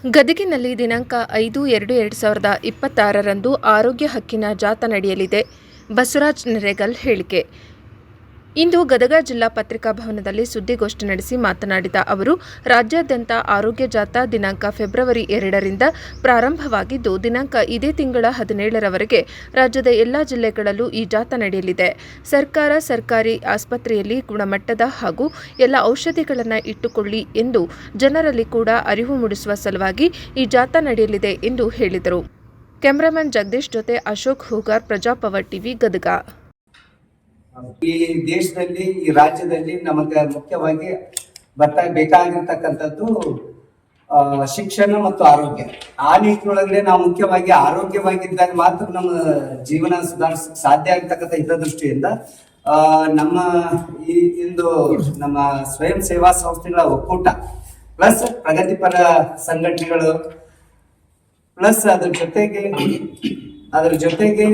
ಗದಗಿನಲ್ಲಿ ದಿನಾಂಕ 5/2/2026 ಆರೋಗ್ಯ ಹಕ್ಕಿನ ಜಾಥಾ ನಡೆಯಲಿದೆ. ಬಸವರಾಜ್ ನರೇಗಲ್ ಹೇಳಿಕೆ. ಇಂದು ಗದಗ ಜಿಲ್ಲಾ ಪತ್ರಿಕಾ ಭವನದಲ್ಲಿ ಸುದ್ದಿಗೋಷ್ಠಿ ನಡೆಸಿ ಮಾತನಾಡಿದ ಅವರು, ರಾಜ್ಯಾದ್ಯಂತ ಆರೋಗ್ಯ ಜಾಥಾ ದಿನಾಂಕ ಫೆಬ್ರವರಿ 2ರಿಂದ ಪ್ರಾರಂಭವಾಗಿದ್ದು, ದಿನಾಂಕ ಇದೇ ತಿಂಗಳ 17ರವರೆಗೆ ರಾಜ್ಯದ ಎಲ್ಲಾ ಜಿಲ್ಲೆಗಳಲ್ಲೂ ಈ ಜಾಥಾ ನಡೆಯಲಿದೆ. ಸರ್ಕಾರಿ ಆಸ್ಪತ್ರೆಯಲ್ಲಿ ಗುಣಮಟ್ಟದ ಹಾಗೂ ಎಲ್ಲ ಔಷಧಿಗಳನ್ನು ಇಟ್ಟುಕೊಳ್ಳಿ ಎಂದು ಜನರಲ್ಲಿ ಕೂಡ ಅರಿವು ಮೂಡಿಸುವ ಸಲುವಾಗಿ ಈ ಜಾಥಾ ನಡೆಯಲಿದೆ ಎಂದು ಹೇಳಿದರು. ಕ್ಯಾಮರಾಮನ್ ಜಗದೀಶ್ ಜೊತೆ ಅಶೋಕ್ ಹೂಗಾರ್, ಪ್ರಜಾಪವರ್ ಟಿವಿ, ಗದಗ. ಈ ದೇಶದಲ್ಲಿ, ಈ ರಾಜ್ಯದಲ್ಲಿ ನಮಗೆ ಮುಖ್ಯವಾಗಿ ಬೇಕಾಗಿರ್ತಕ್ಕಂಥದ್ದು ಶಿಕ್ಷಣ ಮತ್ತು ಆರೋಗ್ಯ. ಆ ನಿಟ್ಟಿನೊಳಗಡೆ ನಾವು ಮುಖ್ಯವಾಗಿ ಆರೋಗ್ಯವಾಗಿದ್ದಾಗ ಮಾತ್ರ ನಮ್ಮ ಜೀವನ ಸುಧಾರಿಸಕ್ಕೆ ಸಾಧ್ಯ ಆಗ್ತಕ್ಕಂಥ ಹಿತದೃಷ್ಟಿಯಿಂದ ನಮ್ಮ ಇಂದು ನಮ್ಮ ಸ್ವಯಂ ಸೇವಾ ಸಂಸ್ಥೆಗಳ ಒಕ್ಕೂಟ ಪ್ಲಸ್ ಪ್ರಗತಿಪರ ಸಂಘಟನೆಗಳು ಪ್ಲಸ್ ಅದ್ರ ಜೊತೆಗೆ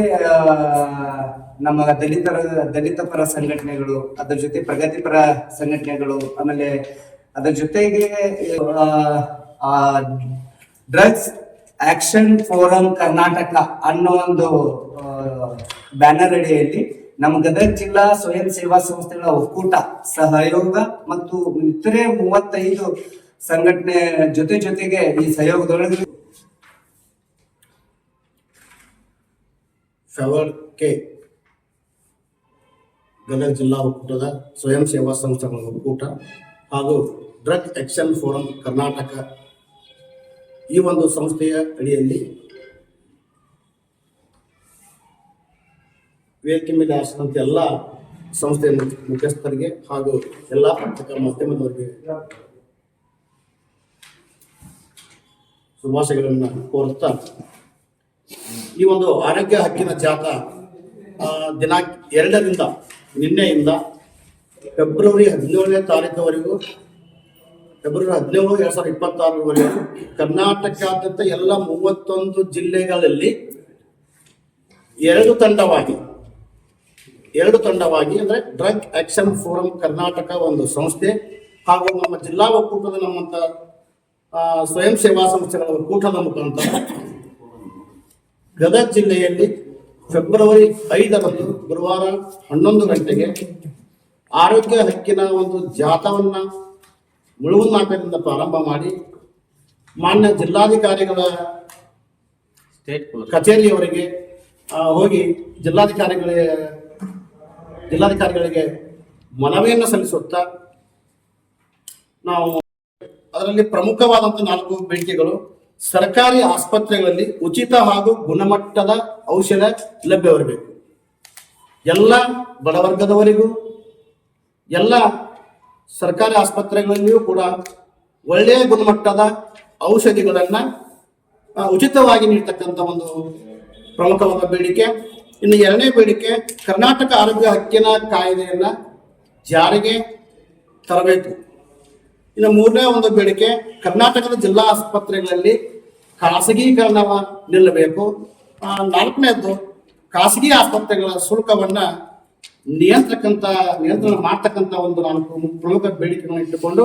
ನಮ್ಮ ದಲಿತ ಪರ ಸಂಘಟನೆಗಳು, ಅದ್ರ ಜೊತೆ ಪ್ರಗತಿಪರ ಸಂಘಟನೆಗಳು, ಆಮೇಲೆ ಅದ್ರ ಜೊತೆಗೆ ಡ್ರಗ್ಸ್ ಆಕ್ಷನ್ ಫೋರಂ ಕರ್ನಾಟಕ ಅನ್ನೋ ಒಂದು ಬ್ಯಾನರ್ ಅಡಿಯಲ್ಲಿ ನಮ್ಮ ಗದಗ ಜಿಲ್ಲಾ ಸ್ವಯಂ ಸೇವಾ ಸಂಸ್ಥೆಗಳ ಒಕ್ಕೂಟ ಸಹಯೋಗ ಮತ್ತು ಇತರೆ 35 ಸಂಘಟನೆ ಜೊತೆಗೆ ಈ ಸಹಯೋಗದೊಳಗೆ ಕೆ ಗದಗ ಜಿಲ್ಲಾ ಒಕ್ಕೂಟದ ಸ್ವಯಂ ಸೇವಾ ಸಂಸ್ಥೆಗಳ ಒಕ್ಕೂಟ ಹಾಗೂ ಡ್ರಗ್ ಆಕ್ಷನ್ ಫೋರಂ ಕರ್ನಾಟಕ ಈ ಒಂದು ಸಂಸ್ಥೆಯ ಅಡಿಯಲ್ಲಿ ವೇದಿಕೆ ಮೇಲೆ ಆಸಿದಂಥ ಎಲ್ಲ ಸಂಸ್ಥೆಯ ಮುಖ್ಯಸ್ಥರಿಗೆ ಹಾಗೂ ಎಲ್ಲ ಪತ್ರಿಕಾ ಮಾಧ್ಯಮದವರಿಗೆ ಶುಭಾಶಯಗಳನ್ನು ಕೋರುತ್ತಾ, ಈ ಒಂದು ಆರೋಗ್ಯ ಹಕ್ಕಿನ ಜಾಥಾ ದಿನಾಂಕ 2ರಿಂದ ನಿನ್ನೆಯಿಂದ ಫೆಬ್ರವರಿ 17ನೇ ತಾರೀಕುವರೆಗೂ, ಫೆಬ್ರವರಿ 17, 2026 ಕರ್ನಾಟಕದಾದ್ಯಂತ ಎಲ್ಲ 31 ಜಿಲ್ಲೆಗಳಲ್ಲಿ ಎರಡು ತಂಡವಾಗಿ ಅಂದರೆ ಡ್ರಗ್ ಆಕ್ಷನ್ ಫೋರಂ ಕರ್ನಾಟಕ ಒಂದು ಸಂಸ್ಥೆ ಹಾಗೂ ನಮ್ಮ ಜಿಲ್ಲಾ ಒಕ್ಕೂಟದ ನಮ್ಮಂತ ಸ್ವಯಂ ಸೇವಾ ಸಂಸ್ಥೆಗಳ ಒಕ್ಕೂಟದ ಮುಖಾಂತರ ಗದಗ ಜಿಲ್ಲೆಯಲ್ಲಿ ಫೆಬ್ರವರಿ 5ರಂದು ಗುರುವಾರ 11 ಗಂಟೆಗೆ ಆರೋಗ್ಯ ಹಕ್ಕಿನ ಒಂದು ಜಾಥಾವನ್ನ ಮುಳುಗುನ್ನಾಟದಿಂದ ಪ್ರಾರಂಭ ಮಾಡಿ ಮಾನ್ಯ ಜಿಲ್ಲಾಧಿಕಾರಿಗಳ ಕಚೇರಿಯವರಿಗೆ ಹೋಗಿ ಜಿಲ್ಲಾಧಿಕಾರಿಗಳಿಗೆ ಮನವಿಯನ್ನು ಸಲ್ಲಿಸುತ್ತಾ ನಾವು ಅದರಲ್ಲಿ ಪ್ರಮುಖವಾದಂಥ 4 ಬೇಡಿಕೆಗಳು: ಸರ್ಕಾರಿ ಆಸ್ಪತ್ರೆಗಳಲ್ಲಿ ಉಚಿತ ಹಾಗೂ ಗುಣಮಟ್ಟದ ಔಷಧ ಲಭ್ಯವಿರಬೇಕು. ಎಲ್ಲ ಬಡವರ್ಗದವರಿಗೂ ಎಲ್ಲ ಸರ್ಕಾರಿ ಆಸ್ಪತ್ರೆಗಳಲ್ಲಿಯೂ ಕೂಡ ಒಳ್ಳೆಯ ಗುಣಮಟ್ಟದ ಔಷಧಿಗಳನ್ನು ಉಚಿತವಾಗಿ ನೀಡ್ತಕ್ಕಂಥ ಒಂದು ಪ್ರಮುಖವಾದ ಬೇಡಿಕೆ. ಇನ್ನು 2ನೇ ಬೇಡಿಕೆ, ಕರ್ನಾಟಕ ಆರೋಗ್ಯ ಹಕ್ಕಿನ ಕಾಯ್ದೆಯನ್ನು ಜಾರಿಗೆ ತರಬೇಕು. ಇನ್ನು 3ನೇ ಒಂದು ಬೇಡಿಕೆ, ಕರ್ನಾಟಕದ ಜಿಲ್ಲಾ ಆಸ್ಪತ್ರೆಗಳಲ್ಲಿ ಖಾಸಗೀಕರಣ ನಿಲ್ಲಬೇಕು. 4ನೇದು, ಖಾಸಗಿ ಆಸ್ಪತ್ರೆಗಳ ಶುಲ್ಕವನ್ನ ನಿಯಂತ್ರಣ ಮಾಡ್ತಕ್ಕಂಥ ಒಂದು 4 ಪ್ರಮುಖ ಬೇಡಿಕೆಗಳನ್ನು ಇಟ್ಟುಕೊಂಡು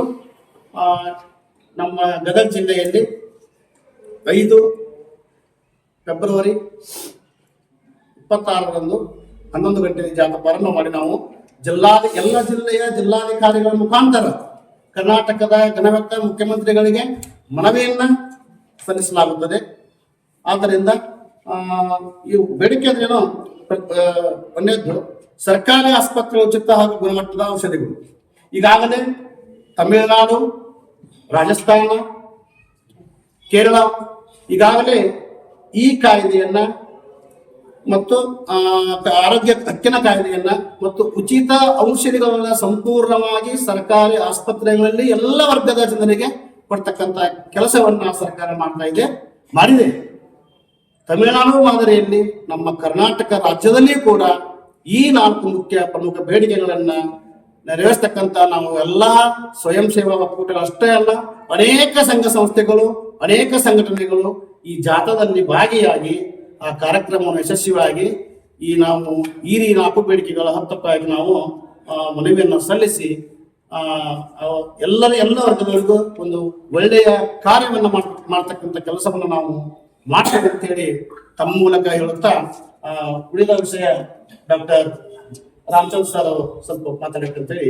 ನಮ್ಮ ಗದಗ ಜಿಲ್ಲೆಯಲ್ಲಿ 5 ಫೆಬ್ರವರಿ 26ರಂದು 11 ಗಂಟೆ ಜಾಥಾ ಪ್ರಾರಂಭ ಮಾಡಿ ನಾವು ಎಲ್ಲ ಜಿಲ್ಲೆಯ ಜಿಲ್ಲಾಧಿಕಾರಿಗಳ ಮುಖಾಂತರ ಕರ್ನಾಟಕದ ಘನವೆತ್ತ ಮುಖ್ಯಮಂತ್ರಿಗಳಿಗೆ ಮನವಿಯನ್ನ ಸಲ್ಲಿಸಲಾಗುತ್ತದೆ. ಆದ್ದರಿಂದ ಈ ಬೇಡಿಕೆ ಅಂದ್ರೇನು? ಒಂದನೇದ್ದು, ಸರ್ಕಾರಿ ಆಸ್ಪತ್ರೆ ಉಚಿತ ಹಾಗೂ ಗುಣಮಟ್ಟದ ಔಷಧಿಗಳು. ಈಗಾಗಲೇ ತಮಿಳುನಾಡು, ರಾಜಸ್ಥಾನ, ಕೇರಳ ಈಗಾಗಲೇ ಈ ಕಾಯ್ದೆಯನ್ನ ಮತ್ತು ಆರೋಗ್ಯ ಹಕ್ಕಿನ ಕಾಯ್ದೆಯನ್ನ ಮತ್ತು ಉಚಿತ ಔಷಧಿಗಳನ್ನ ಸಂಪೂರ್ಣವಾಗಿ ಸರ್ಕಾರಿ ಆಸ್ಪತ್ರೆಗಳಲ್ಲಿ ಎಲ್ಲ ವರ್ಗದ ಜನರಿಗೆ ಕೊಡ್ತಕ್ಕಂಥ ಕೆಲಸವನ್ನ ಸರ್ಕಾರ ಮಾಡಿದೆ. ತಮಿಳುನಾಡು ಮಾದರಿಯಲ್ಲಿ ನಮ್ಮ ಕರ್ನಾಟಕ ರಾಜ್ಯದಲ್ಲಿ ಕೂಡ ಈ 4 ಪ್ರಮುಖ ಬೇಡಿಕೆಗಳನ್ನ ನೆರವೇರಿಸ್ತಕ್ಕಂಥ ನಾವು ಎಲ್ಲ ಸ್ವಯಂ ಸೇವಾ ಒಕ್ಕೂಟಗಳಷ್ಟೇ ಅಲ್ಲ, ಅನೇಕ ಸಂಘ ಸಂಸ್ಥೆಗಳು, ಅನೇಕ ಸಂಘಟನೆಗಳು ಈ ಜಾಥಾದಲ್ಲಿ ಭಾಗಿಯಾಗಿ ಆ ಕಾರ್ಯಕ್ರಮವನ್ನು ಯಶಸ್ವಿಯಾಗಿ ನಾವು ಈ 4 ಬೇಡಿಕೆಗಳ ಹತ್ತಕ್ಕಾಗಿ ನಾವು ಮನವಿಯನ್ನು ಸಲ್ಲಿಸಿ ಎಲ್ಲ ವರ್ಗದವರಿಗೂ ಒಂದು ಒಳ್ಳೆಯ ಕಾರ್ಯವನ್ನು ಮಾಡ್ತಕ್ಕಂಥ ಕೆಲಸವನ್ನು ನಾವು ಮಾಡ್ತೇವೆ ಅಂತ ಹೇಳಿ ತಮ್ಮ ಮೂಲಕ ಹೇಳುತ್ತಾ ಉಳಿದ ವಿಷಯ ಡಾಕ್ಟರ್ ರಾಮಚಂದ್ರ ಸರ್ ಅವರು ಸ್ವಲ್ಪ ಮಾತಾಡಬೇಕಂತೇಳಿ